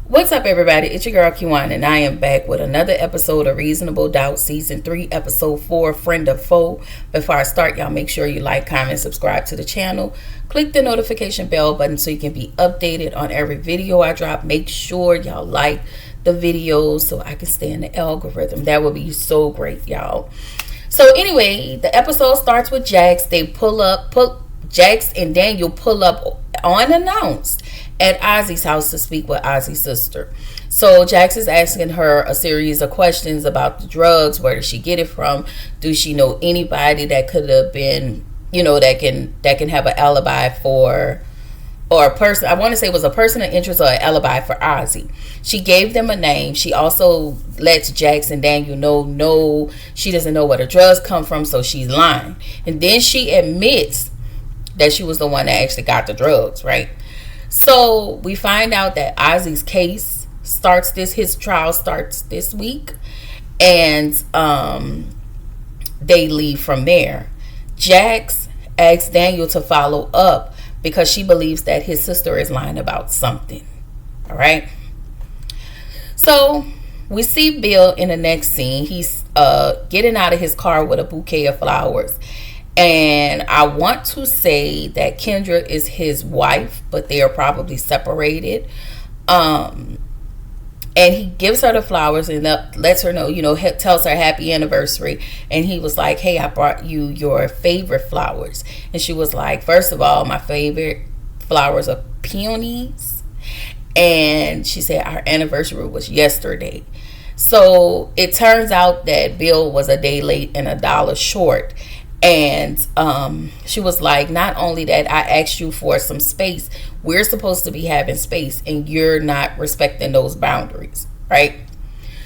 What's up, everybody? It's your girl Kiwan, and I am back with another episode of Reasonable Doubt Season 3, Episode 4, Friend of Foe. Before I start, y'all make sure you like, comment, subscribe to the channel. Click the notification bell button so you can be updated on every video I drop. Make sure y'all like the videos so I can stay in the algorithm. That would be so great, y'all. So anyway, the episode starts with Jax. Jax and Daniel pull up unannounced at Ozzy's house to speak with Ozzy's sister. So Jax is asking her a series of questions about the drugs. Where did she get it from? Does she know anybody that could have been, that can have an alibi for, or a person, I want to say it was a person of interest or an alibi for Ozzy. She gave them a name. She also lets Jax and Daniel know no, she doesn't know where the drugs come from, so she's lying. And then she admits that she was the one that actually got the drugs, right? So we find out that Ozzy's case his trial starts this week, and they leave from there. Jax asks Daniel to follow up because she believes that his sister is lying about something. All right. So we see Bill in the next scene. He's getting out of his car with a bouquet of flowers. And I want to say that Kendra is his wife, but they are probably separated. And he gives her the flowers and lets her know, tells her happy anniversary. And he was like, hey, I brought you your favorite flowers. And she was like, first of all, my favorite flowers are peonies. And she said our anniversary was yesterday. So it turns out that Bill was a day late and $1 short. And she was like, not only that, I asked you for some space. We're supposed to be having space and you're not respecting those boundaries, right?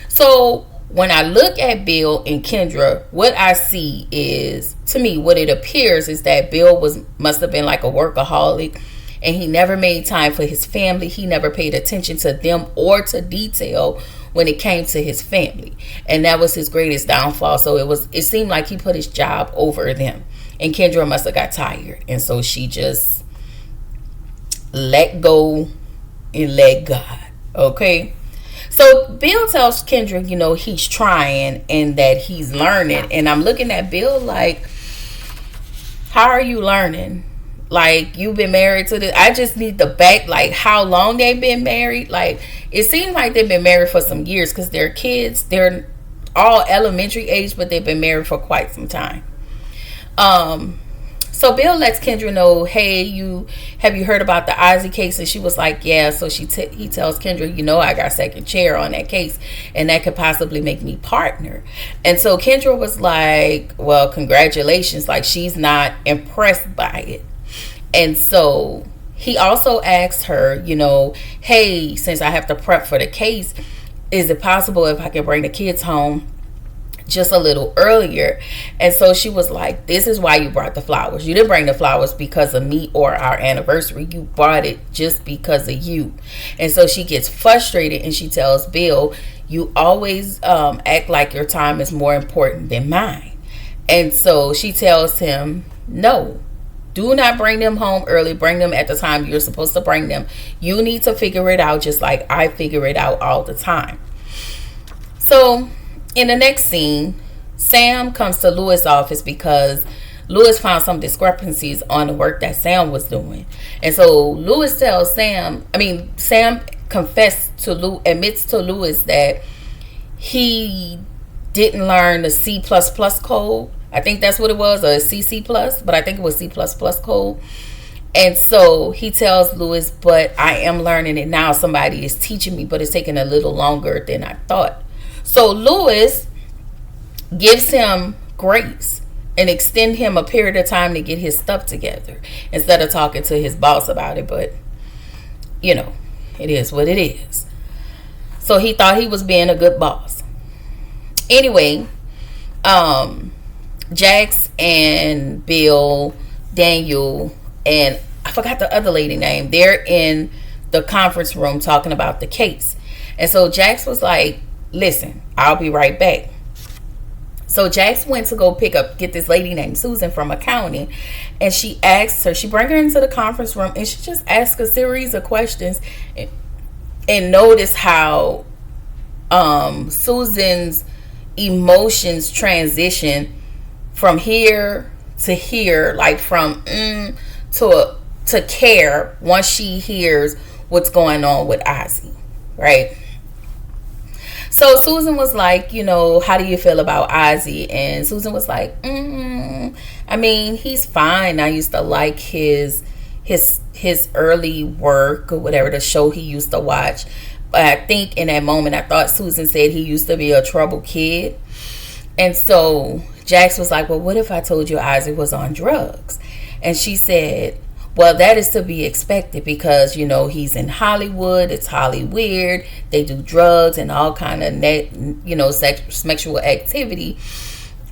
So when I look at Bill and Kendra, what I see is, to me, what it appears is that Bill must have been like a workaholic, and he never made time for his family. He never paid attention to them or to detail when it came to his family, and that was his greatest downfall. So it seemed like he put his job over them, and Kendra must have got tired, and so she just let go and let God. Okay, so Bill tells Kendra, he's trying and that he's learning, and I'm looking at Bill like, how are you learning? Like, you've been married to this. I just need the back, like, how long they've been married. Like, it seems like they've been married for some years because they're kids. They're all elementary age, but they've been married for quite some time. So Bill lets Kendra know, hey, have you heard about the Ozzy case? And she was like, yeah. So he tells Kendra, I got second chair on that case, and that could possibly make me partner. And so Kendra was like, well, congratulations. Like, she's not impressed by it. And so he also asked her, hey, since I have to prep for the case, is it possible if I can bring the kids home just a little earlier? And so she was like, this is why you brought the flowers. You didn't bring the flowers because of me or our anniversary. You brought it just because of you. And so she gets frustrated and she tells Bill, you always act like your time is more important than mine. And so she tells him, no. Do not bring them home early. Bring them at the time you're supposed to bring them. You need to figure it out just like I figure it out all the time. So in the next scene, Sam comes to Louis' office because Louis found some discrepancies on the work that Sam was doing. And so Louis tells Sam admits to Louis that he didn't learn the C++ code. I think that's what it was, or CC+, but I think it was C++ code. And so he tells Louis, but I am learning it now. Somebody is teaching me, but it's taking a little longer than I thought. So Louis gives him grace and extend him a period of time to get his stuff together instead of talking to his boss about it. But, it is what it is. So he thought he was being a good boss. Anyway, Jax and Bill, Daniel, and I forgot the other lady name. They're in the conference room talking about the case. And so Jax was like, listen, I'll be right back. So Jax went to go get this lady named Susan from accounting, and she brought her into the conference room, and she just asked a series of questions. and notice how Susan's emotions transition from here to here, like from to care once she hears what's going on with Ozzy, right? So Susan was like, how do you feel about Ozzy? And Susan was like, I mean, he's fine. I used to like his early work or whatever, the show he used to watch. But I think in that moment, I thought Susan said he used to be a troubled kid. And so Jax was like, well, what if I told you Ozzy was on drugs? And she said, well, that is to be expected because, he's in Hollywood. It's Holly weird. They do drugs and all kind of, sexual activity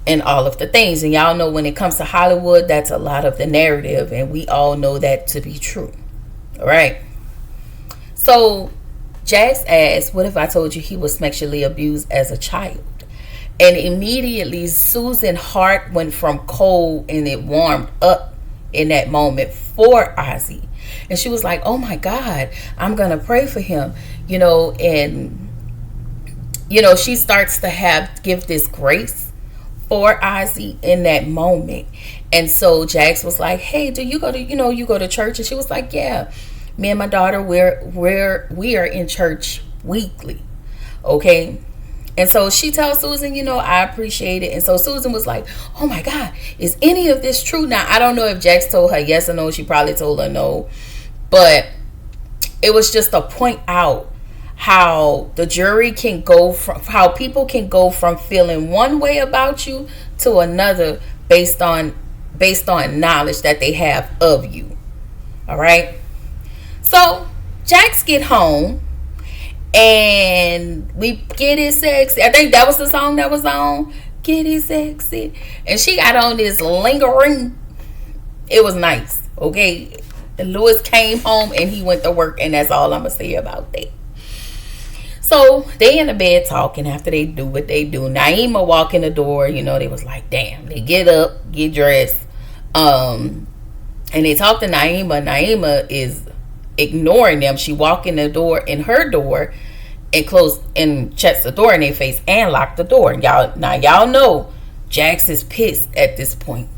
and all of the things. And y'all know when it comes to Hollywood, that's a lot of the narrative. And we all know that to be true. All right. So Jax asked, what if I told you he was sexually abused as a child? And immediately Susan's heart went from cold and it warmed up in that moment for Ozzy. And she was like, oh my God, I'm going to pray for him, and, she starts to give this grace for Ozzy in that moment. And so Jax was like, hey, do you go to, you go to church? And she was like, yeah, me and my daughter, we are in church weekly. Okay. And so she tells Susan, I appreciate it. And so Susan was like, oh my God, is any of this true? Now, I don't know if Jax told her yes or no. She probably told her no. But it was just to point out how the jury can go from, how people can go from feeling one way about you to another based on knowledge that they have of you. All right. So Jax get home. And we get it sexy. I think that was the song that was on. Get it sexy. And she got on this lingering. It was nice. Okay. And Louis came home and he went to work. And that's all I'm going to say about that. So they in the bed talking after they do what they do. Naima walk in the door. They was like, damn. They get up, get dressed. And they talk to Naima. Naima is ignoring them. She walk in her door and close and shuts the door in their face and lock the door. Y'all know Jax is pissed at this point.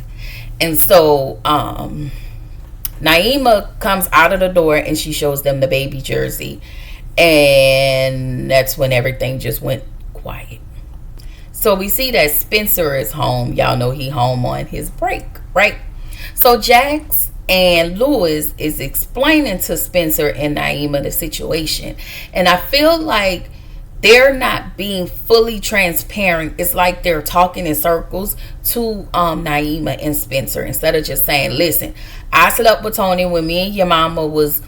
And so Naima comes out of the door and she shows them the baby jersey, and that's when everything just went quiet. So we see that Spencer is home. Y'all know he home on his break, right? So Jax and Louis is explaining to Spencer and Naima the situation. And I feel like they're not being fully transparent. It's like they're talking in circles to Naima and Spencer instead of just saying, listen, I slept with Tony when me and your mama was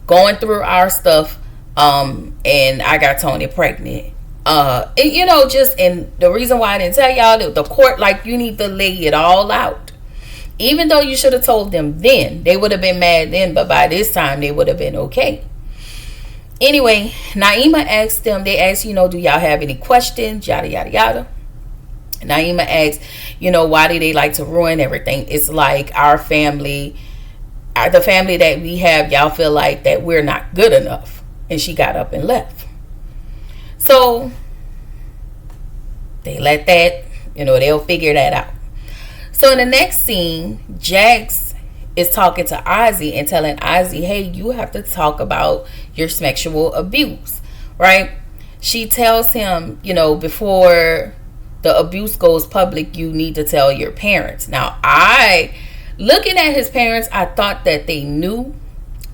going through our stuff, and I got Tony pregnant. And the reason why I didn't tell y'all, the court, like, you need to lay it all out. Even though you should have told them then, they would have been mad then, but by this time they would have been okay. Anyway, Naima asked them, they asked, do y'all have any questions? Yada, yada, yada. Naima asked, why do they like to ruin everything? It's like our family, the family that we have, y'all feel like that we're not good enough. And she got up and left. So they let that, they'll figure that out. So in the next scene, Jax is talking to Ozzy and telling Ozzy, hey, you have to talk about your sexual abuse, right? She tells him, before the abuse goes public, you need to tell your parents. Now, looking at his parents, I thought that they knew,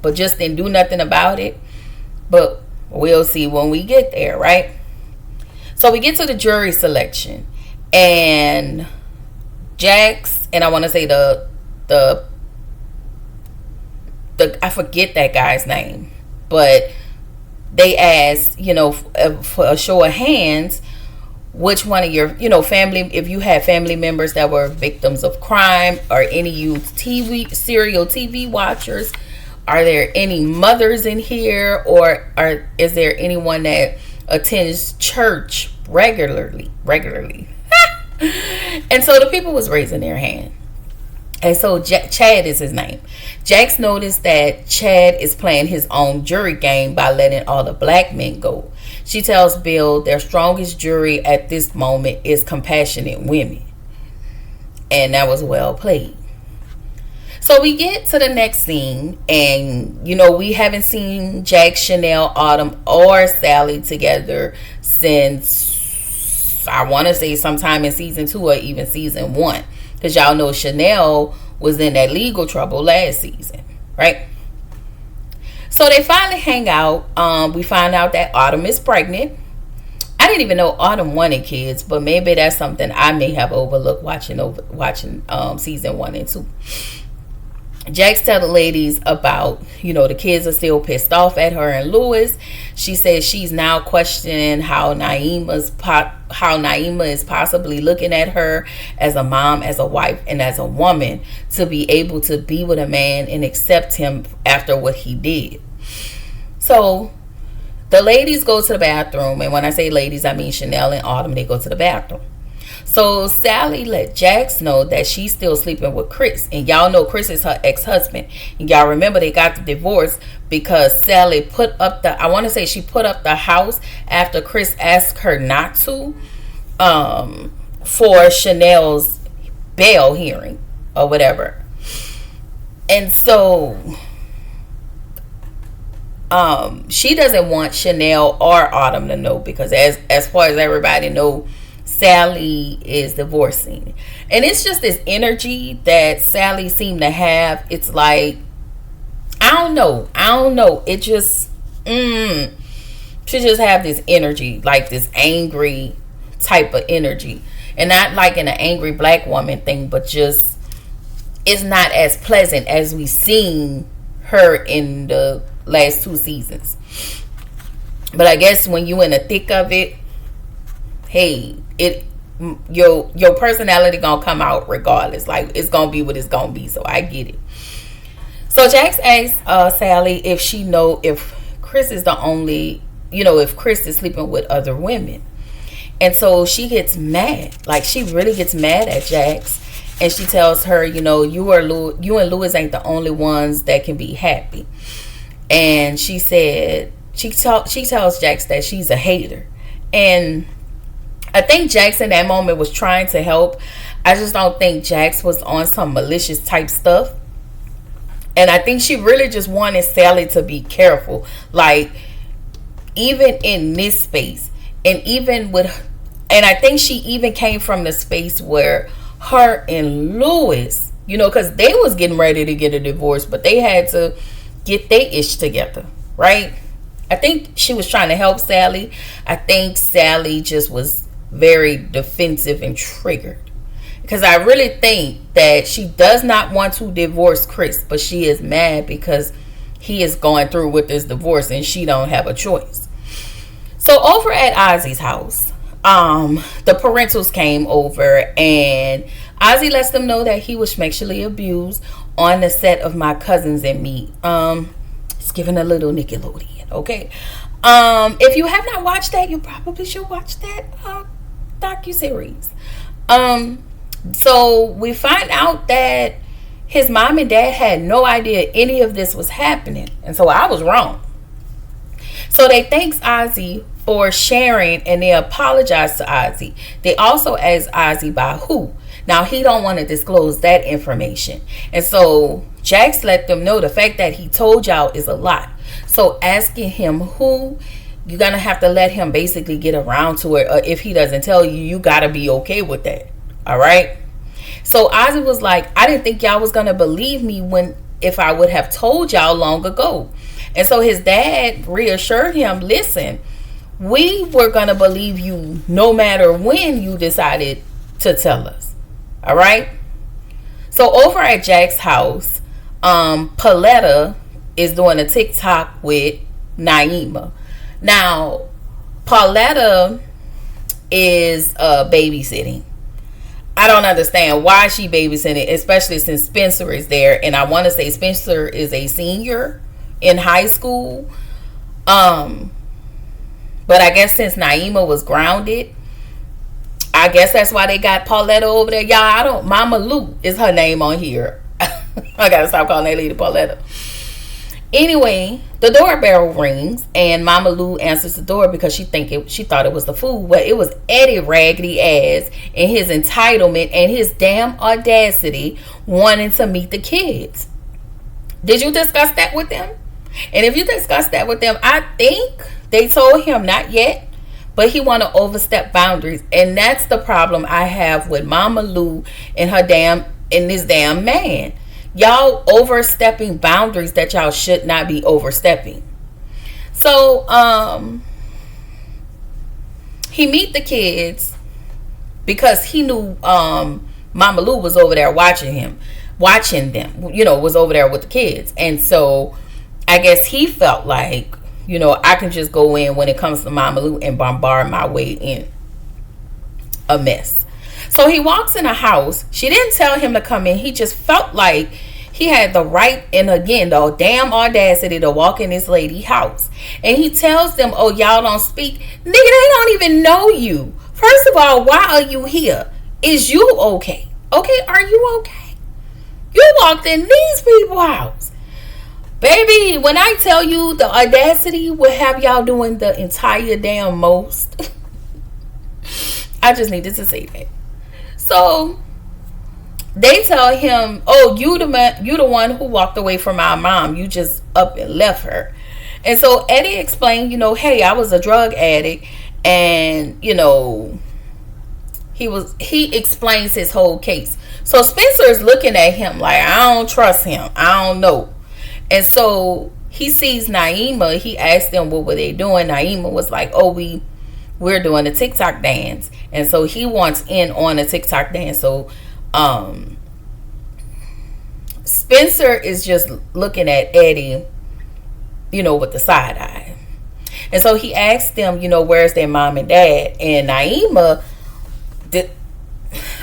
but just didn't do nothing about it. But we'll see when we get there, right? So we get to the jury selection, and Jax, and I want to say the I forget that guy's name, but they asked, for a show of hands, which one of your, family, if you had family members that were victims of crime, or any you serial TV watchers, are there any mothers in here, or is there anyone that attends church regularly? And so the people was raising their hand. And so Chad is his name. Jax noticed that Chad is playing his own jury game by letting all the black men go. She tells Bill their strongest jury at this moment is compassionate women. And that was well played. So we get to the next scene, and we haven't seen Jax, Chanel, Autumn, or Sally together since I want to say sometime in season 2 or even season 1, because y'all know Chanel was in that legal trouble last season, right? So they finally hang out. We find out that Autumn is pregnant. I didn't even know Autumn wanted kids, but maybe that's something I may have overlooked watching season 1 and 2. Jax tell the ladies about, the kids are still pissed off at her and Lewis. She says she's now questioning how Naima is possibly looking at her as a mom, as a wife, and as a woman to be able to be with a man and accept him after what he did. So the ladies go to the bathroom, and when I say ladies, I mean Chanel and Autumn. They go to the bathroom. So Sally let Jax know that she's still sleeping with Chris. And y'all know Chris is her ex-husband. And y'all remember they got the divorce because Sally put up she put up the house after Chris asked her not to, for Chanel's bail hearing or whatever. And so she doesn't want Chanel or Autumn to know, because as far as everybody know, Sally is divorcing. And it's just this energy that Sally seemed to have. It's like, I don't know. It just, she just have this energy, like this angry type of energy. And not like in an angry black woman thing, but just, it's not as pleasant as we seen her in the last 2 seasons. But I guess when you in the thick of it, hey, your personality gonna come out regardless. Like, it's gonna be what it's gonna be. So I get it. So Jax asks Sally if she know if Chris is the only, if Chris is sleeping with other women. And so she gets mad. Like, she really gets mad at Jax. And she tells her, you and Lewis ain't the only ones that can be happy. And she said, she tells Jax that she's a hater. And I think Jax in that moment was trying to help. I just don't think Jax was on some malicious type stuff. And I think she really just wanted Sally to be careful. Like, even in this space, and I think she even came from the space where her and Lewis, because they was getting ready to get a divorce, but they had to get their ish together, right? I think she was trying to help Sally. I think Sally just was very defensive and triggered, because I really think that she does not want to divorce Chris, but she is mad because he is going through with this divorce and she don't have a choice. So over at Ozzy's house, the parentals came over, and Ozzy lets them know that he was sexually abused on the set of My Cousins and Me. It's giving a little Nickelodeon, okay? If you have not watched that, you probably should watch that docuseries. So we find out that his mom and dad had no idea any of this was happening, and so I was wrong. So they thanks Ozzy for sharing, and they apologize to Ozzy. They also ask Ozzy by who. Now, he don't want to disclose that information, and so Jax let them know the fact that he told y'all is a lot. So asking him who, you're gonna have to let him basically get around to it, or if he doesn't tell you, you gotta be okay with that. All right. So Ozzy was like, I didn't think y'all was gonna believe me if I would have told y'all long ago. And so his dad reassured him, listen, we were gonna believe you no matter when you decided to tell us. All right. So over at Jack's house, Pauletta is doing a TikTok with Naima. Now, Pauletta is babysitting. I don't understand why she babysitting, especially since Spencer is there. And I want to say Spencer is a senior in high school. But I guess since Naima was grounded, I guess that's why they got Pauletta over there. Y'all, I don't. Mama Lou is her name on here. I gotta stop calling that lady Pauletta. Anyway, the doorbell rings and Mama Lou answers the door because she thought it was the food. Well, it was Eddie raggedy ass and his entitlement and his damn audacity wanting to meet the kids. Did you discuss that with them? And if you discuss that with them, I think they told him not yet, but he want to overstep boundaries, and that's the problem I have with Mama Lou and this damn man. Y'all overstepping boundaries that y'all should not be overstepping. So he meet the kids because he knew Mama Lou was over there watching them, was over there with the kids. And so I guess he felt like, I can just go in when it comes to Mama Lou and bombard my way in a mess. So he walks in a house. She didn't tell him to come in. He just felt like he had the right, and again, the damn audacity to walk in this lady's house. And he tells them, oh, y'all don't speak. Nigga, they don't even know you. First of all, why are you here? Is you okay? Okay, are you okay? You walked in these people's house. Baby, when I tell you the audacity will have y'all doing the entire damn most. I just needed to say that. So they tell him, oh, you the one who walked away from our mom. You just up and left her. And so Eddie explained, hey, I was a drug addict. And, he explains his whole case. So Spencer is looking at him like, I don't trust him. I don't know. And so he sees Naima. He asked them what were they doing. Naima was like, oh, we're doing a TikTok dance. And so he wants in on a TikTok dance. So Spencer is just looking at Eddie, with the side eye. And so he asked them, where's their mom and dad? And Naima,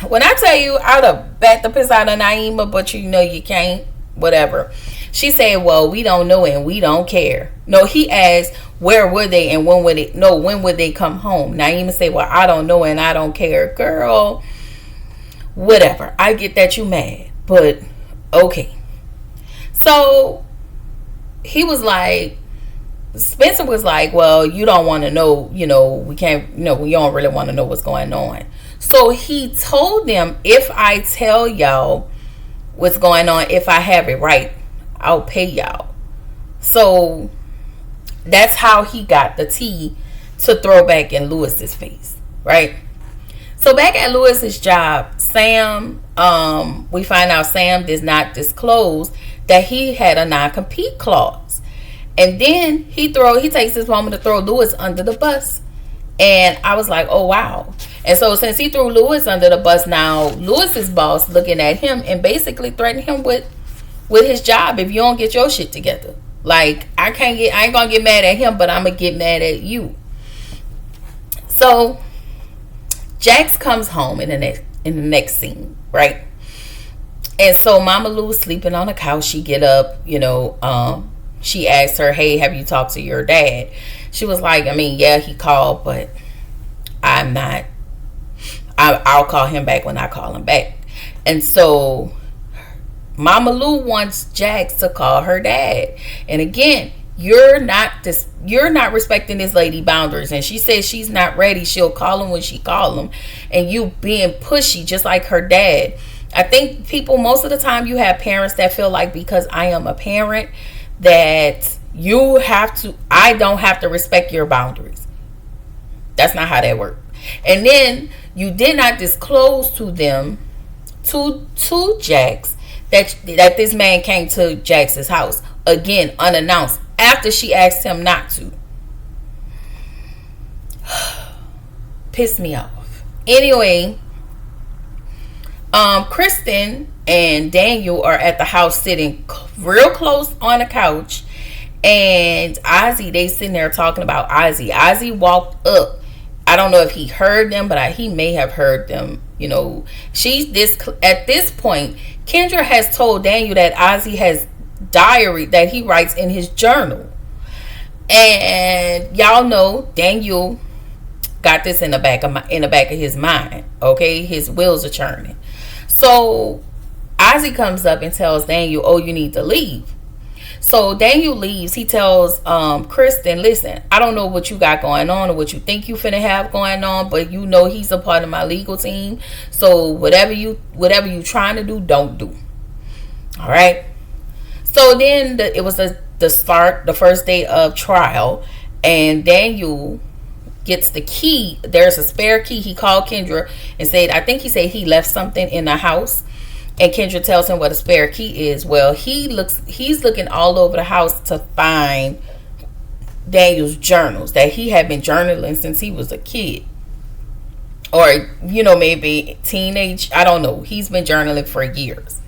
when I tell you, I'd have bat the piss out of Naima, but you can't, whatever. She said, well, we don't know and we don't care. No, he asked, where were they and when would they come home? Naima said, well, I don't know and I don't care. Girl, whatever. I get that you mad, but okay. So he was like, Spencer was like, well, you don't want to know, we can't, we don't really want to know what's going on. So he told them, if I tell y'all what's going on, if I have it right, I'll pay y'all. So that's how he got the tea to throw back in Lewis's face, right? So back at Lewis's job, Sam, we find out Sam does not disclose that he had a non-compete clause. And then he takes this moment to throw Lewis under the bus. And I was like, oh, wow. And so since he threw Lewis under the bus, now Lewis's boss looking at him and basically threatened him with his job if you don't get your shit together. Like, I ain't gonna get mad at him, but I'm gonna get mad at you. So Jax comes home in the next scene, right? And so Mama Lou's sleeping on the couch. She get up, she asked her, hey, have you talked to your dad? She was like, yeah, he called, but I'll call him back when I call him back. And so Mama Lou wants Jax to call her dad. And again, you're not respecting this lady boundaries. And she says she's not ready. She'll call him when she call him. And you being pushy just like her dad. I think people, most of the time, you have parents that feel like because I am a parent that I don't have to respect your boundaries. That's not how that works. And then you did not disclose to them, to Jax, that this man came to Jax's house, again, unannounced, after she asked him not to. Pissed me off. Anyway, Kristen and Daniel are at the house sitting real close on the couch, and Ozzy, they sitting there talking about Ozzy. Ozzy walked up. I don't know if he heard them, but he may have heard them. At this point, Kendra has told Daniel that Ozzy has diary that he writes in his journal. And y'all know Daniel got this in the back of his mind. Okay, his wheels are churning. So Ozzy comes up and tells Daniel, "Oh, you need to leave." So Daniel leaves. He tells Kristen, "Listen, I don't know what you got going on or what you think you finna have going on, but you know he's a part of my legal team. So whatever you trying to do, don't do." All right. So then it was the first day of trial, and Daniel gets the key. There's a spare key. He called Kendra and said, I think he said he left something in the house. And Kendra tells him what a spare key is. Well, he's looking all over the house to find Daniel's journals that he had been journaling since he was a kid. Or, maybe teenage. I don't know. He's been journaling for years.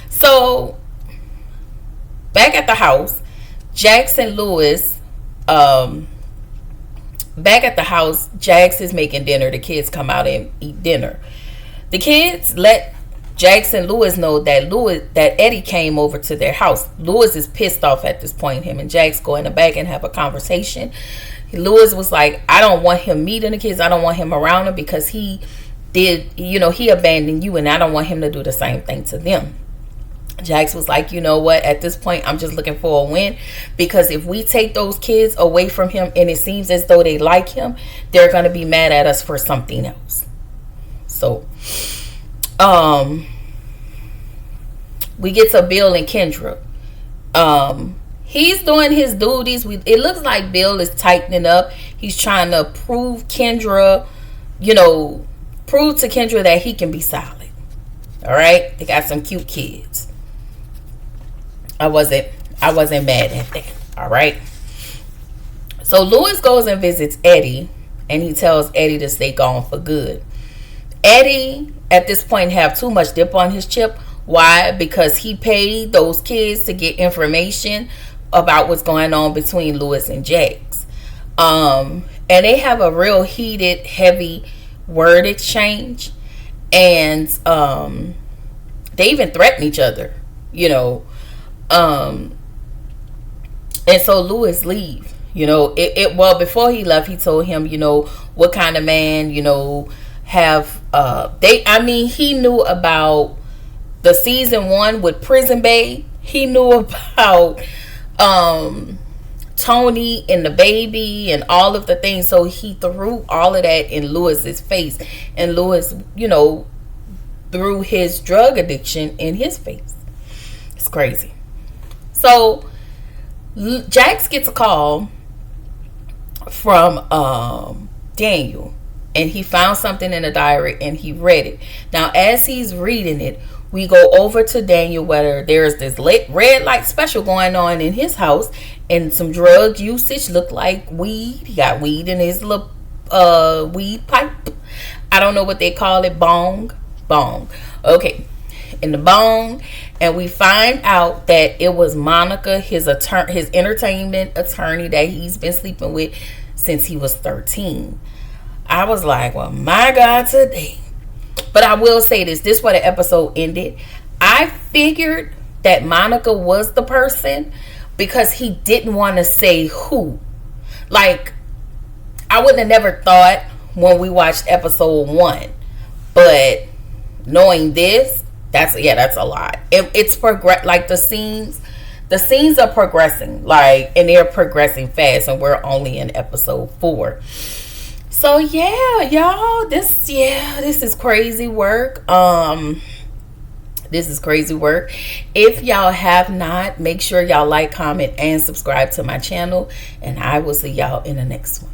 So, back at the house, Jax and Lewis, back at the house, Jax is making dinner. The kids come out and eat dinner. The kids let Jax and Lewis know that Eddie came over to their house. Lewis is pissed off at this point. Him and Jax go in the back and have a conversation. Lewis was like, I don't want him meeting the kids. I don't want him around them because he abandoned you, and I don't want him to do the same thing to them. Jax was like, you know what? At this point, I'm just looking for a win, because if we take those kids away from him and it seems as though they like him, they're going to be mad at us for something else. So, we get to Bill and Kendra. He's doing his duties. It looks like Bill is tightening up. He's trying to prove to Kendra that he can be solid. All right, they got some cute kids. I wasn't mad at that. All right. So Lewis goes and visits Eddie, and he tells Eddie to stay gone for good. Eddie, at this point, have too much dip on his chip. Why? Because he paid those kids to get information about what's going on between Lewis and Jax. And they have a real heated, heavy word exchange. And they even threaten each other, and so Lewis leave. Well, before he left, he told him, what kind of man, he knew about the season 1 with Prison Babe. He knew about Tony and the baby and all of the things. So he threw all of that in Lewis's face, and Lewis, threw his drug addiction in his face. It's crazy. So Jax gets a call from Daniel, and he found something in the diary and he read it. Now, as he's reading it, we go over to Daniel, where there's this red light special going on in his house, and some drug usage. Looked like weed. He got weed in his little weed pipe. I don't know what they call it. Bong. Okay, in the bong. And we find out that it was Monica, his entertainment attorney that he's been sleeping with since he was 13. I was like, well, my God, today. But I will say this is where the episode ended. I figured that Monica was the person because he didn't want to say who. Like, I wouldn't have never thought when we watched episode 1. But knowing this, that's a lot. It's like the scenes are progressing, like, and they're progressing fast, and we're only in episode 4. So yeah, y'all, this is crazy work. This is crazy work. If y'all have not, make sure y'all like, comment, and subscribe to my channel, and I will see y'all in the next one.